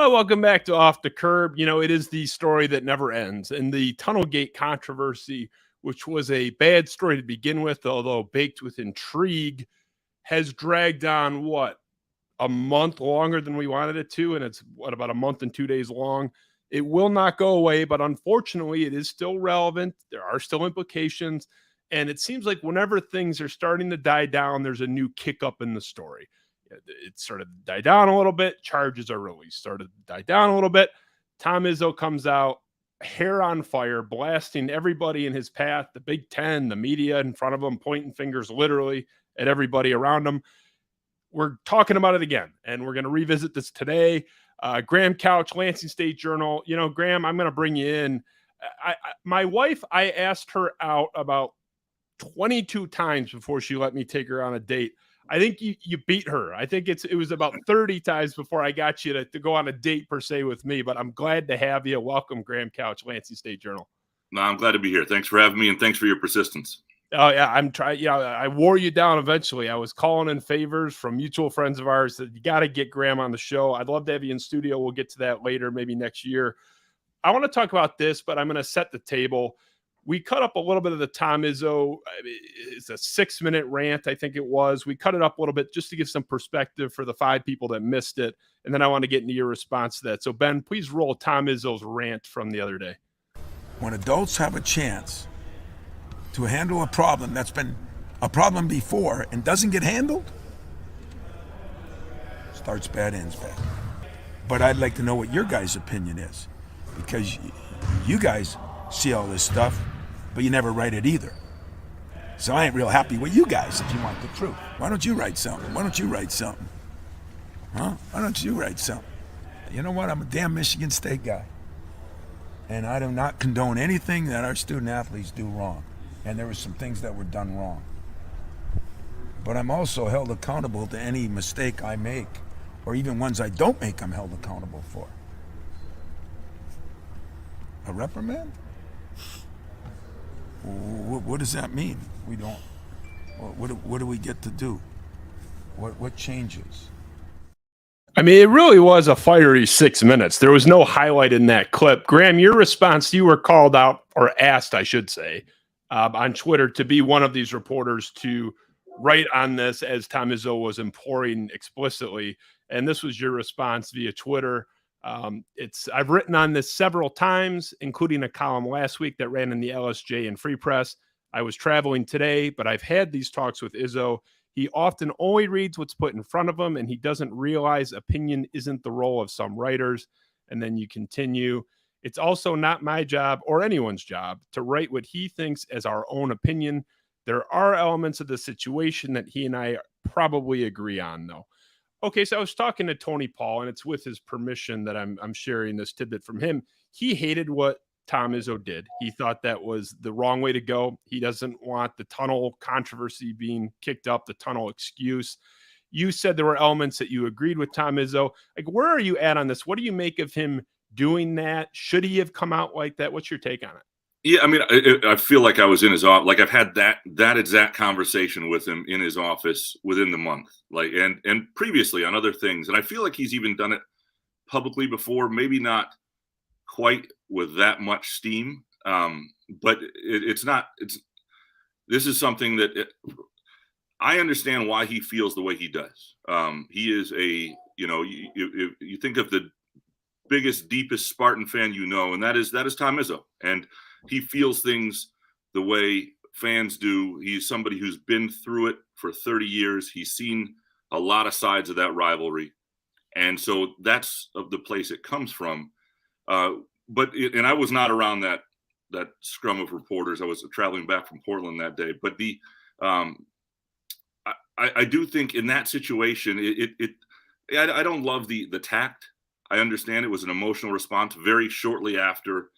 Welcome back to Off the Curb. You know, it is the story that never ends. And the Tunnelgate controversy, which was a bad story to begin with, although baked with intrigue, has dragged on, a month longer than we wanted it to. And it's, about a month and 2 days long. It will not go away, but unfortunately, it is still relevant. There are still implications. And it seems like whenever things are starting to die down, there's a new kick up in the story. It started to die down a little bit. Charges are released. Started to die down a little bit. Tom Izzo comes out, hair on fire, blasting everybody in his path, the Big Ten, the media in front of him, pointing fingers literally at everybody around him. We're talking about it again, and we're going to revisit this today. Graham Couch, Lansing State Journal. You know, Graham, I'm going to bring you in. My wife, I asked her out about 22 times before she let me take her on a date. I think you beat her. I think it was about 30 times before I got you to go on a date per se with me, but I'm glad to have you. Welcome, Graham Couch, Lansing State Journal. No, I'm glad to be here. Thanks for having me, and thanks for your persistence. Oh, yeah, I'm trying. Yeah, I wore you down eventually. I was calling in favors from mutual friends of ours that you got to get Graham on the show. I'd love to have you in studio. We'll get to that later, maybe next year. I want to talk about this, but I'm going to set the table. We cut up a little bit of the Tom Izzo. It's a 6-minute rant, I think it was. We cut it up a little bit just to give some perspective for the 5 people that missed it. And then I want to get into your response to that. So, Ben, please roll Tom Izzo's rant from the other day. When adults have a chance to handle a problem that's been a problem before and doesn't get handled, starts bad, ends bad. But I'd like to know what your guys' opinion is, because you guys see all this stuff, but you never write it either. So I ain't real happy with you guys if you want the truth. Why don't you write something? Why don't you write something? Huh? Why don't you write something? You know what? I'm a damn Michigan State guy. And I do not condone anything that our student athletes do wrong. And there were some things that were done wrong. But I'm also held accountable to any mistake I make, or even ones I don't make, I'm held accountable for. A reprimand? What does that mean? We don't. What do we get to do? What changes? I mean, it really was a fiery 6 minutes. There was no highlight in that clip. Graham, your response, you were called out, or asked, I should say, on Twitter to be one of these reporters to write on this, as Tom Izzo was imploring explicitly. And this was your response via Twitter. I've written on this several times, including a column last week that ran in the LSJ and Free Press. I was traveling today, but I've had these talks with Izzo. He often only reads what's put in front of him, and he doesn't realize opinion isn't the role of some writers. And then you continue. It's also not my job or anyone's job to write what he thinks as our own opinion. There are elements of the situation that he and I probably agree on, though. Okay, so I was talking to Tony Paul, and it's with his permission that I'm sharing this tidbit from him. He hated what Tom Izzo did. He thought that was the wrong way to go. He doesn't want the tunnel controversy being kicked up, the tunnel excuse. You said there were elements that you agreed with Tom Izzo. Like, where are you at on this? What do you make of him doing that? Should he have come out like that? What's your take on it? Yeah, I mean, I feel like I was in his office. Like, I've had that exact conversation with him in his office within the month, like, and previously on other things. And I feel like he's even done it publicly before, maybe not quite with that much steam. But this is something that I understand why he feels the way he does. He is you think of the biggest, deepest Spartan fan and that is Tom Izzo. And he feels things the way fans do. He's somebody who's been through it for 30 years. He's seen a lot of sides of that rivalry. And so that's the place it comes from. And I was not around that scrum of reporters. I was traveling back from Portland that day. But I do think in that situation, I don't love the tact. I understand it was an emotional response very shortly after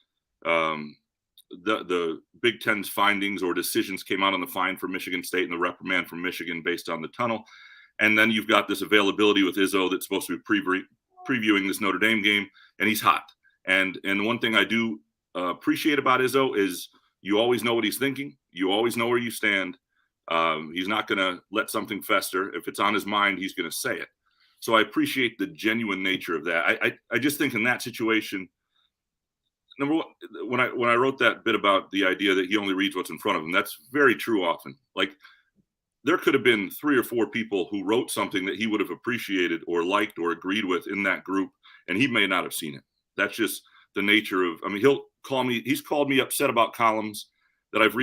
the Big Ten's findings or decisions came out on the fine for Michigan State and the reprimand from Michigan based on the tunnel. And then you've got this availability with Izzo that's supposed to be previewing this Notre Dame game, and he's hot. And the one thing I do appreciate about Izzo is you always know what he's thinking. You always know where you stand. He's not going to let something fester. If it's on his mind, he's going to say it. So I appreciate the genuine nature of that. I just think in that situation, number one, when I wrote that bit about the idea that he only reads what's in front of him, that's very true often. Like, there could have been 3 or 4 people who wrote something that he would have appreciated or liked or agreed with in that group, and he may not have seen it. That's just the nature of, I mean, he's called me upset about columns that I've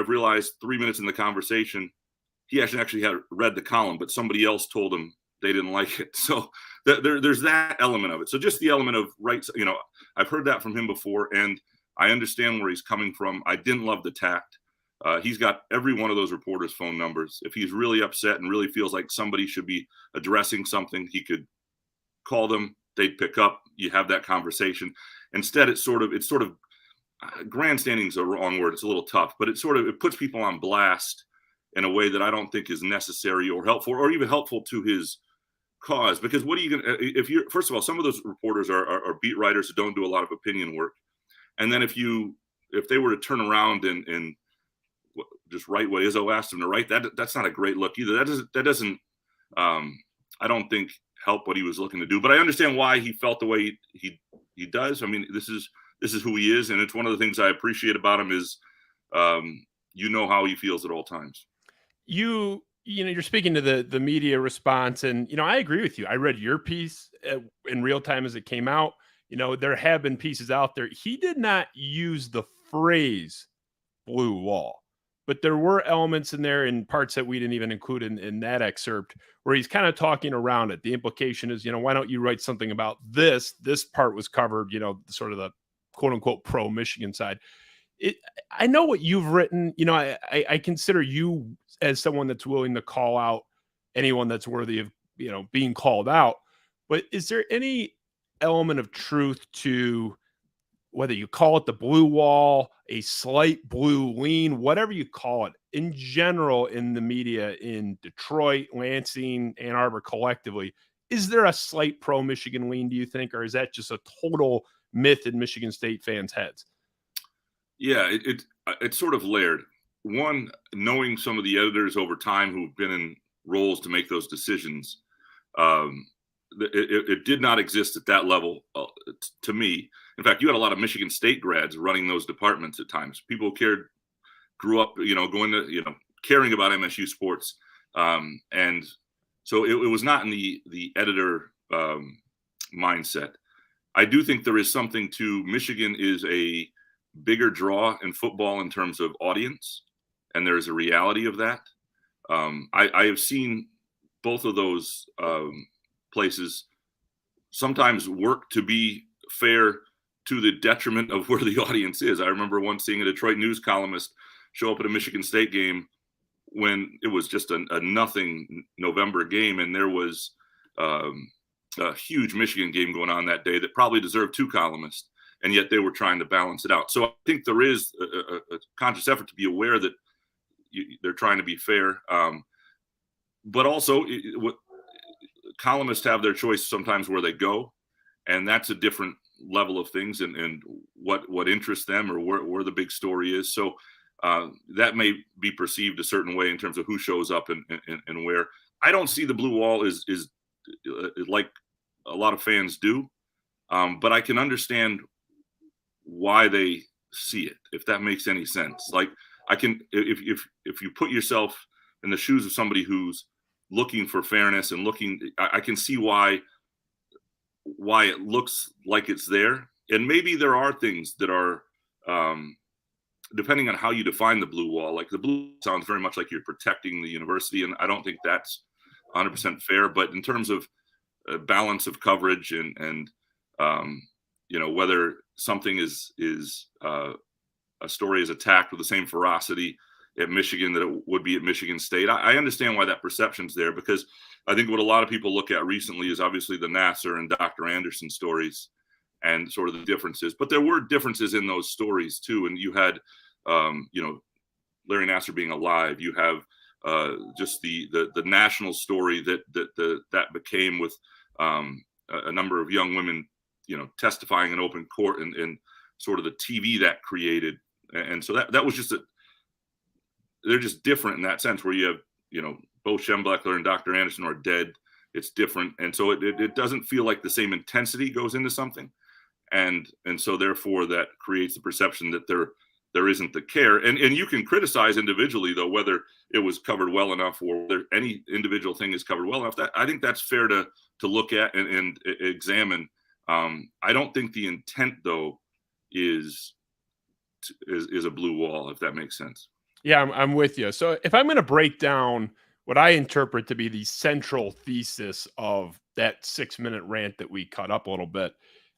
realized 3 minutes in the conversation, he actually had read the column, but somebody else told him they didn't like it. So there's that element of it. So just the element of rights, I've heard that from him before, and I understand where he's coming from. I didn't love the tact. He's got every one of those reporters' phone numbers. If he's really upset and really feels like somebody should be addressing something, he could call them. They'd pick up. You have that conversation. Instead, it's sort of grandstanding is a wrong word. It's a little tough, but it puts people on blast in a way that I don't think is necessary or helpful, or even helpful to his cause. Because what are you going to, first of all, some of those reporters are beat writers who don't do a lot of opinion work. And then if they were to turn around and just write what Izzo asked them to write, that's not a great look either. That doesn't I don't think help what he was looking to do. But I understand why he felt the way he does. I mean, this is who he is, and it's one of the things I appreciate about him is how he feels at all times. You're speaking to the media response, and I agree with you. I read your piece in real time as it came out. There have been pieces out there. He did not use the phrase blue wall, but there were elements in there in parts that we didn't even include in that excerpt where he's kind of talking around it. The implication is, why don't you write something about this? This part was covered, sort of the quote unquote pro Michigan side. I know what you've written. I consider you as someone that's willing to call out anyone that's worthy of, being called out. But is there any element of truth to whether you call it the blue wall, a slight blue lean, whatever you call it, in general in the media in Detroit, Lansing, Ann Arbor collectively, is there a slight pro-Michigan lean, do you think, or is that just a total myth in Michigan State fans' heads? Yeah, it's sort of layered. One, knowing some of the editors over time who've been in roles to make those decisions, it did not exist at that level to me. In fact, you had a lot of Michigan State grads running those departments at times. People grew up, going to, caring about MSU sports. And so it was not in the editor mindset. I do think there is something to Michigan is a bigger draw in football in terms of audience, and there is a reality of that. I have seen both of those places sometimes work to be fair to the detriment of where the audience is. I remember once seeing a Detroit News columnist show up at a Michigan State game when it was just a nothing November game, and there was a huge Michigan game going on that day that probably deserved 2 columnists, and yet they were trying to balance it out. So I think there is a conscious effort to be aware that they're trying to be fair. But also, columnists have their choice sometimes where they go, and that's a different level of things and what interests them or where the big story is. So that may be perceived a certain way in terms of who shows up and where. I don't see the blue wall is like a lot of fans do, but I can understand why they see it, if that makes any sense. Like, I can, if you put yourself in the shoes of somebody who's looking for fairness and I can see why it looks like it's there. And maybe there are things that are, depending on how you define the blue wall, like the blue sounds very much like you're protecting the university. And I don't think that's 100% fair, but in terms of balance of coverage and whether something is a story is attacked with the same ferocity at Michigan that it would be at Michigan State. I understand why that perception's there, because I think what a lot of people look at recently is obviously the Nasser and Dr. Anderson stories and sort of the differences, but there were differences in those stories too. And you had, Larry Nasser being alive, you have just the national story that became with a number of young women, testifying in open court, and sort of the TV that created. And so that was just they're just different in that sense, where you have, Bo Schembechler and Dr. Anderson are dead. It's different. And so it doesn't feel like the same intensity goes into something. And so therefore that creates the perception that there isn't the care. And you can criticize individually, though, whether it was covered well enough or whether any individual thing is covered well enough. That I think that's fair to look at and examine. I don't think the intent, though, is a blue wall, if that makes sense. Yeah, I'm with you. So if I'm going to break down what I interpret to be the central thesis of that 6-minute rant that we cut up a little bit,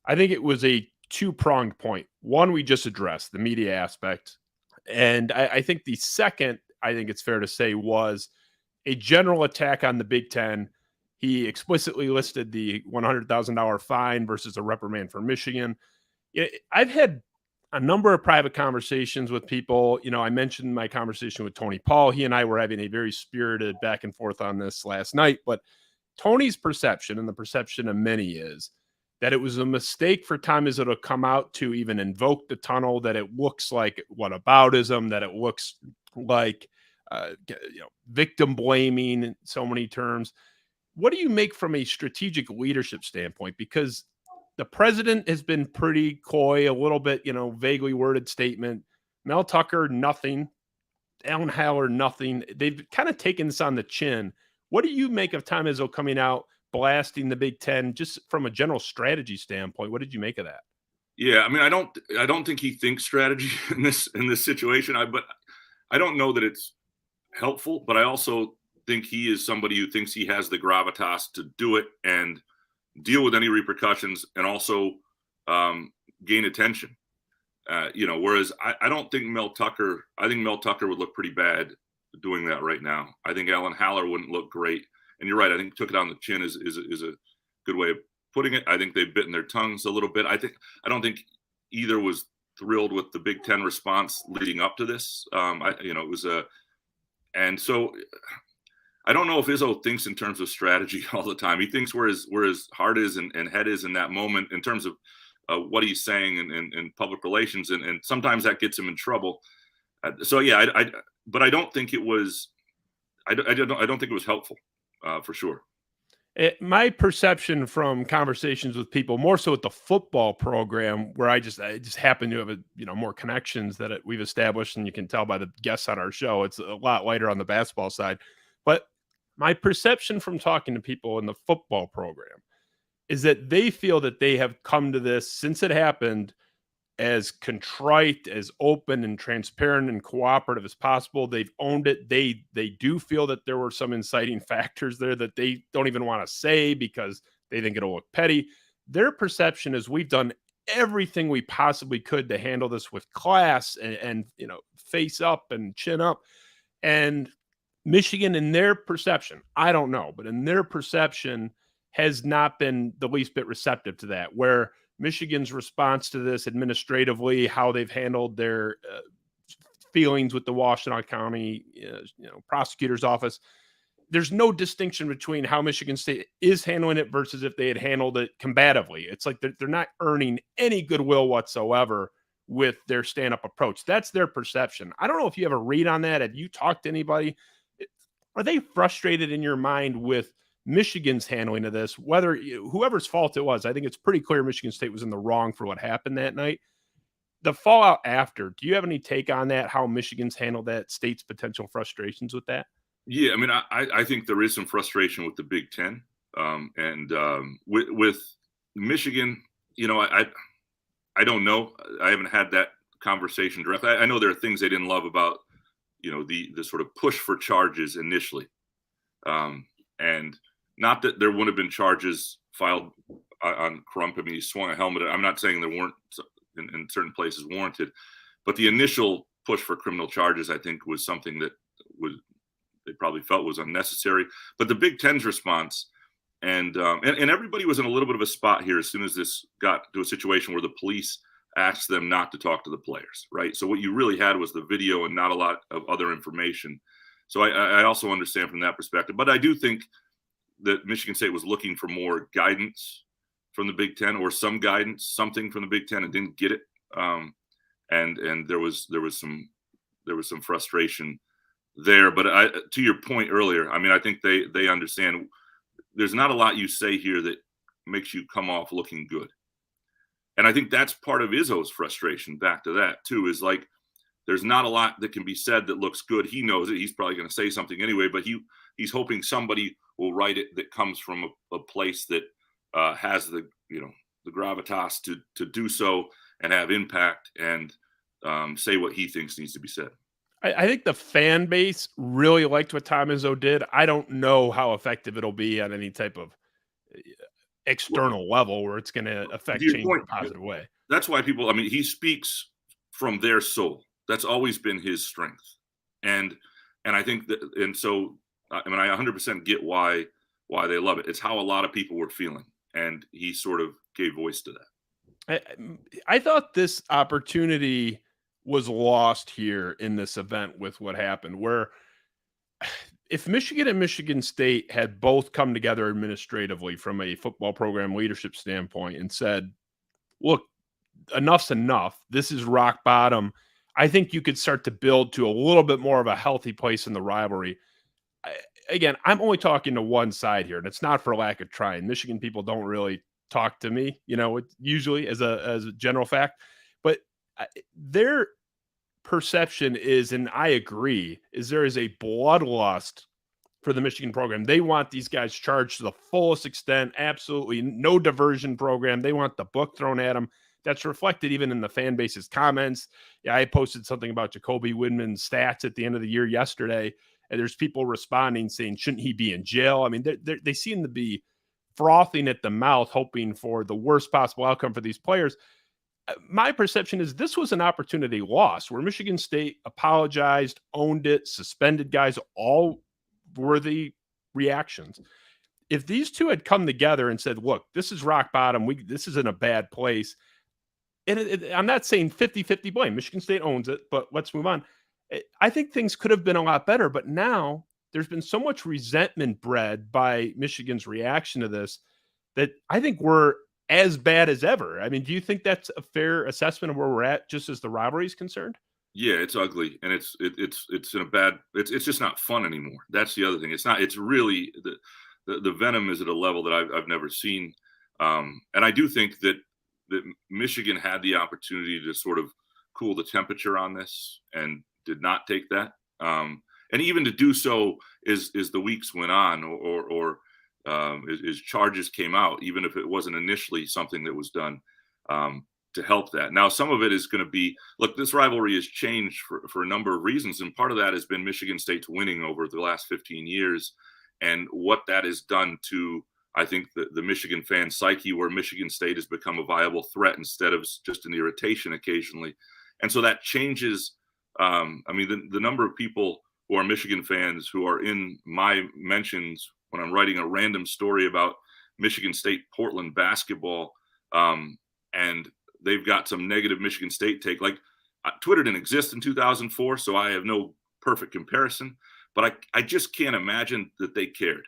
I think it was a two-pronged point. One, we just addressed the media aspect. And I think the second, I think it's fair to say, was a general attack on the Big Ten. He explicitly listed the $100,000 fine versus a reprimand for Michigan. I've had a number of private conversations with people. I mentioned my conversation with Tony Paul. He and I were having a very spirited back and forth on this last night. But Tony's perception, and the perception of many, is that it was a mistake for Tom Izzo to come out to even invoke the tunnel, that it looks like whataboutism, that it looks like victim blaming in so many terms. What do you make from a strategic leadership standpoint? Because the president has been pretty coy, a little bit, vaguely worded statement. Mel Tucker, nothing. Alan Haller, nothing. They've kind of taken this on the chin. What do you make of Tom Izzo coming out, blasting the Big Ten, just from a general strategy standpoint? What did you make of that? Yeah, I mean, I don't think he thinks strategy in this situation. But I don't know that it's helpful. But I also think he is somebody who thinks he has the gravitas to do it and deal with any repercussions, and also gain attention. Whereas I don't think Mel Tucker. I think Mel Tucker would look pretty bad doing that right now. I think Alan Haller wouldn't look great. And you're right. I think took it on the chin is a good way of putting it. I think they've bitten their tongues a little bit. I don't think either was thrilled with the Big Ten response leading up to this. It was and so I don't know if Izzo thinks in terms of strategy all the time. He thinks where his heart is and head is in that moment in terms of what he's saying in public relations, and sometimes that gets him in trouble. But I don't think it was. I don't think it was helpful. For sure. My perception from conversations with people, more so with the football program, where I just happen to have more connections that we've established, and you can tell by the guests on our show, it's a lot lighter on the basketball side. But my perception from talking to people in the football program is that they feel that they have come to this, since it happened, as contrite, as open and transparent and cooperative as possible. They've owned it. They do feel that there were some inciting factors there that they don't even want to say because they think it'll look petty. Their perception is we've done everything we possibly could to handle this with class and face up and chin up. And Michigan, in their perception, I don't know, but in their perception, has not been the least bit receptive to that, where Michigan's response to this administratively, how they've handled their feelings with the Washtenaw County prosecutor's office, there's no distinction between how Michigan State is handling it versus if they had handled it combatively. It's like they're not earning any goodwill whatsoever with their stand-up approach. That's their perception. I don't know if you have a read on that. Have you talked to anybody? Are they frustrated in your mind with Michigan's handling of this, whether whoever's fault it was? I think it's pretty clear Michigan State was in the wrong for what happened that night. The fallout after, do you have any take on that, how Michigan's handled that, State's potential frustrations with that? Yeah, I mean, I think there is some frustration with the Big Ten. With Michigan, I don't know. I haven't had that conversation directly. I know there are things they didn't love about, the sort of push for charges initially. And not that there wouldn't have been charges filed on Crump. I mean, he swung a helmet. I'm not saying there weren't in certain places warranted, but the initial push for criminal charges, I think, was something that they probably felt was unnecessary. But the Big Ten's response, and everybody was in a little bit of a spot here as soon as this got to a situation where the police asked them not to talk to the players, right? So what you really had was the video and not a lot of other information. So I also understand from that perspective. But I do think that Michigan State was looking for more guidance from the Big Ten, or some guidance, something from the Big Ten, and didn't get it. And there was some frustration there. But to your point earlier, I mean, I think they understand there's not a lot you say here that makes you come off looking good. And I think that's part of Izzo's frustration, back to that too, is like, there's not a lot that can be said that looks good. He knows it. He's probably going to say something anyway, but he's hoping somebody will write it that comes from a place that has the gravitas to do so and have impact and say what he thinks needs to be said. I think the fan base really liked what Tom Izzo did. I don't know how effective it'll be on any type of external level where it's going to affect change in a positive way. That's why he speaks from their soul. That's always been his strength. And I think that, and so, I 100% get why they love it. It's how a lot of people were feeling. And he sort of gave voice to that. I thought this opportunity was lost here in this event with what happened, where if Michigan and Michigan State had both come together administratively from a football program leadership standpoint and said, look, enough's enough. This is rock bottom. I think you could start to build to a little bit more of a healthy place in the rivalry. Again, I'm only talking to one side here, and it's not for lack of trying. Michigan people don't really talk to me, usually as a general fact, but their perception is, and I agree, is there is a bloodlust for the Michigan program. They want these guys charged to the fullest extent, absolutely no diversion program. They want the book thrown at them. That's reflected even in the fan base's comments. Yeah, I posted something about Jacoby Windman's stats at the end of the year yesterday, and there's people responding saying, shouldn't he be in jail? I mean, they seem to be frothing at the mouth, hoping for the worst possible outcome for these players. My perception is this was an opportunity lost, where Michigan State apologized, owned it, suspended guys, all worthy reactions. If these two had come together and said, look, this is rock bottom, this is in a bad place, and I'm not saying 50-50 blame. Michigan State owns it, but let's move on. I think things could have been a lot better, but now there's been so much resentment bred by Michigan's reaction to this that I think we're as bad as ever. I mean, do you think that's a fair assessment of where we're at just as the rivalry is concerned? Yeah, it's ugly, and it's in a bad. It's just not fun anymore. That's the other thing. It's not. It's really the venom is at a level that I've never seen, and I do think that Michigan had the opportunity to sort of cool the temperature on this and did not take that. And even to do so as the weeks went on, or as charges came out, even if it wasn't initially something that was done to help that. Now, some of it is going to be, look, this rivalry has changed for a number of reasons. And part of that has been Michigan State's winning over the last 15 years and what that has done to, I think, the Michigan fan psyche, where Michigan State has become a viable threat instead of just an irritation occasionally. And so that changes. The number of people who are Michigan fans who are in my mentions when I'm writing a random story about Michigan State Portland basketball, and they've got some negative Michigan State take. Like, Twitter didn't exist in 2004, so I have no perfect comparison, but I just can't imagine that they cared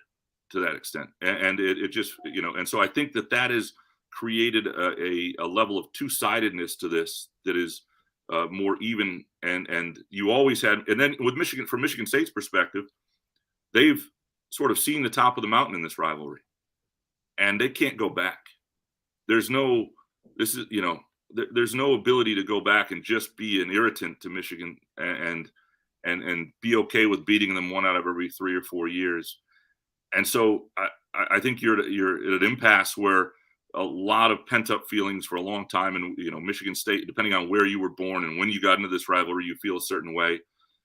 to that extent. And it just, and so I think that has created a level of two-sidedness to this that is more even. And you always had, and then with Michigan, from Michigan State's perspective, they've sort of seen the top of the mountain in this rivalry, and they can't go back. There's no ability to go back and just be an irritant to Michigan and be okay with beating them one out of every 3 or 4 years. And so I think you're at an impasse where a lot of pent up feelings for a long time. And, Michigan State, depending on where you were born and when you got into this rivalry, you feel a certain way.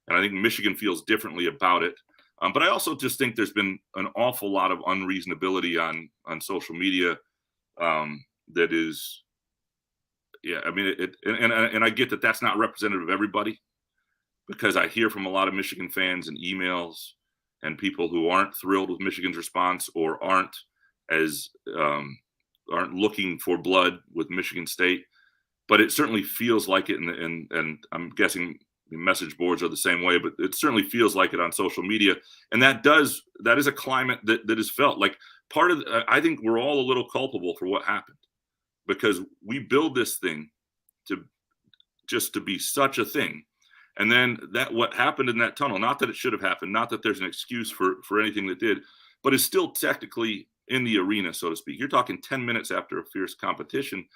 And I think Michigan feels differently about it. But I also just think there's been an awful lot of unreasonability on social media that is, and I get that that's not representative of everybody, because I hear from a lot of Michigan fans and emails and people who aren't thrilled with Michigan's response or aren't looking for blood with Michigan State. But it certainly feels like it, and I'm guessing the message boards are the same way, but it certainly feels like it on social media. And that is a climate that is felt. Like, I think we're all a little culpable for what happened, because we build this thing to be such a thing. And then what happened in that tunnel, not that it should have happened, not that there's an excuse for anything that did, but is still technically in the arena, so to speak. You're talking 10 minutes after a fierce competition,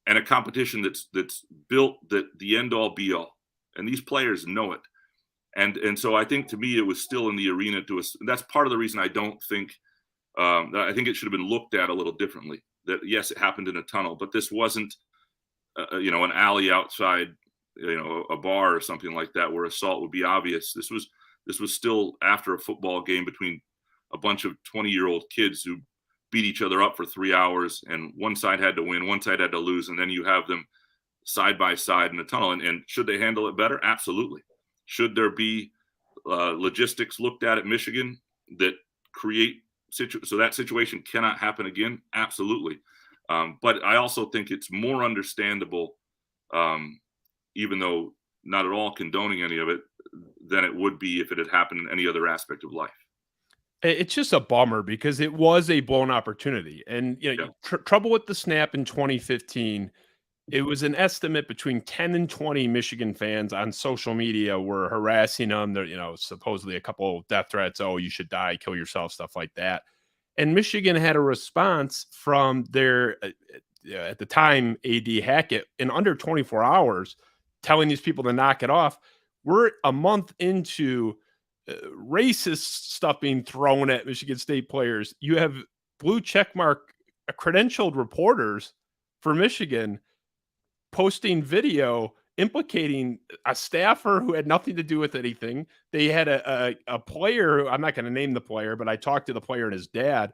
and a competition that's built that the end all be all. And these players know it. And so I think, to me, it was still in the arena to us. That's part of the reason I don't think, I think it should have been looked at a little differently. That, yes, it happened in a tunnel, but this wasn't, an alley outside, a bar or something like that where assault would be obvious. This was still after a football game between a bunch of 20-year-old kids who beat each other up for 3 hours, and one side had to win, one side had to lose, and then you have them side by side in the tunnel. And should they handle it better? Absolutely. Should there be logistics looked at Michigan that create so that situation cannot happen again? Absolutely. But I also think it's more understandable, even though not at all condoning any of it, than it would be if it had happened in any other aspect of life. It's just a bummer because it was a blown opportunity. And, trouble with the snap in 2015, it was an estimate between 10 and 20 Michigan fans on social media were harassing them. They're, supposedly a couple of death threats. Oh, you should die, kill yourself, stuff like that. And Michigan had a response from their, at the time, AD Hackett in under 24 hours, telling these people to knock it off. We're a month into racist stuff being thrown at Michigan State players. You have blue checkmark credentialed reporters for Michigan posting video implicating a staffer who had nothing to do with anything. They had a player, I'm not going to name the player, but I talked to the player and his dad,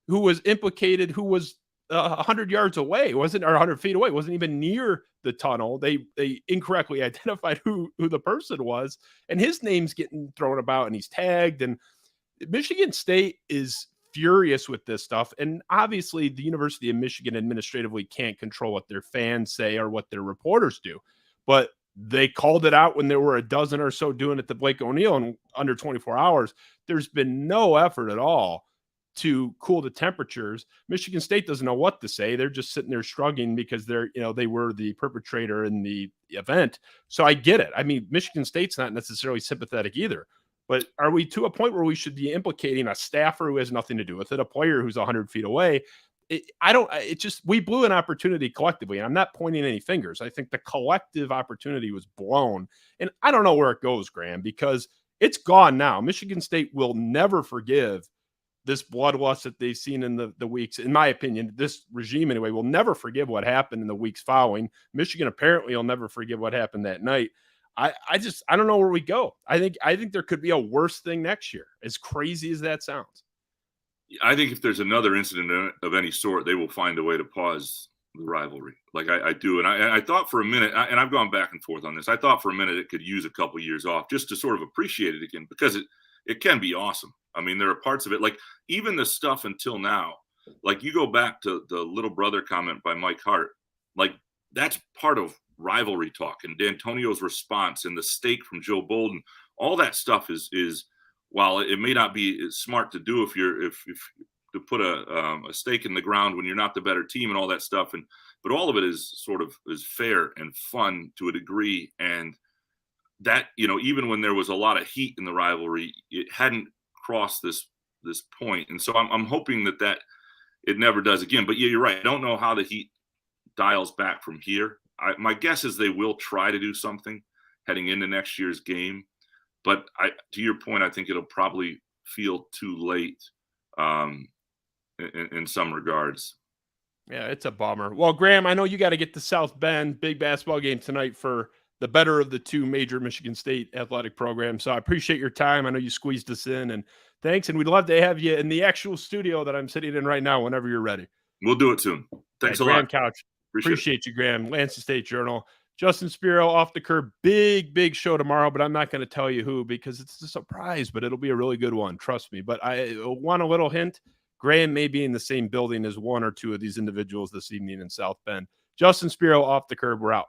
who was implicated, who was 100 yards away, or 100 feet away, wasn't even near the tunnel. They incorrectly identified who the person was, and his name's getting thrown about, and he's tagged. And Michigan State is furious with this stuff. And obviously the University of Michigan administratively can't control what their fans say or what their reporters do, but they called it out when there were a dozen or so doing it to Blake O'Neill in under 24 hours. There's been no effort at all to cool the temperatures. Michigan State doesn't know what to say. They're just sitting there shrugging because they were the perpetrator in the event. So I get it. I mean, Michigan State's not necessarily sympathetic either, but are we to a point where we should be implicating a staffer who has nothing to do with it, a player who's 100 feet away? We blew an opportunity collectively. And I'm not pointing any fingers. I think the collective opportunity was blown, and I don't know where it goes, Graham, because it's gone now. Michigan State will never forgive this bloodlust that they've seen in the weeks. In my opinion, this regime anyway will never forgive what happened in the weeks following. Michigan apparently will never forgive what happened that night. I don't know where we go. I think there could be a worse thing next year, as crazy as that sounds. I think if there's another incident of any sort, they will find a way to pause the rivalry. Like I do. And I thought for a minute, and I've gone back and forth on this, I thought for a minute it could use a couple years off just to sort of appreciate it again, because it can be awesome. I mean, there are parts of it, like even the stuff until now, like you go back to the little brother comment by Mike Hart, like that's part of rivalry talk, and D'Antonio's response and the stake from Joe Bolden, all that stuff is while it may not be smart to do if to put a stake in the ground when you're not the better team and all that stuff, but all of it is fair and fun to a degree, and that, even when there was a lot of heat in the rivalry, it hadn't crossed this point. And so I'm hoping that it never does again. But yeah, you're right. I don't know how the heat dials back from here. My guess is they will try to do something heading into next year's game. But to your point, I think it'll probably feel too late in some regards. Yeah, it's a bummer. Well, Graham, I know you got to get to South Bend, big basketball game tonight for the better of the two major Michigan State athletic programs. So I appreciate your time. I know you squeezed us in, and thanks. And we'd love to have you in the actual studio that I'm sitting in right now whenever you're ready. We'll do it soon. Thanks a Graham lot. Couch. Appreciate you, Graham. Lansing State Journal. Justin Spiro, Off the Curb. Big show tomorrow, but I'm not going to tell you who because it's a surprise, but it'll be a really good one. Trust me. But I want a little hint. Graham may be in the same building as one or two of these individuals this evening in South Bend. Justin Spiro, Off the Curb. We're out.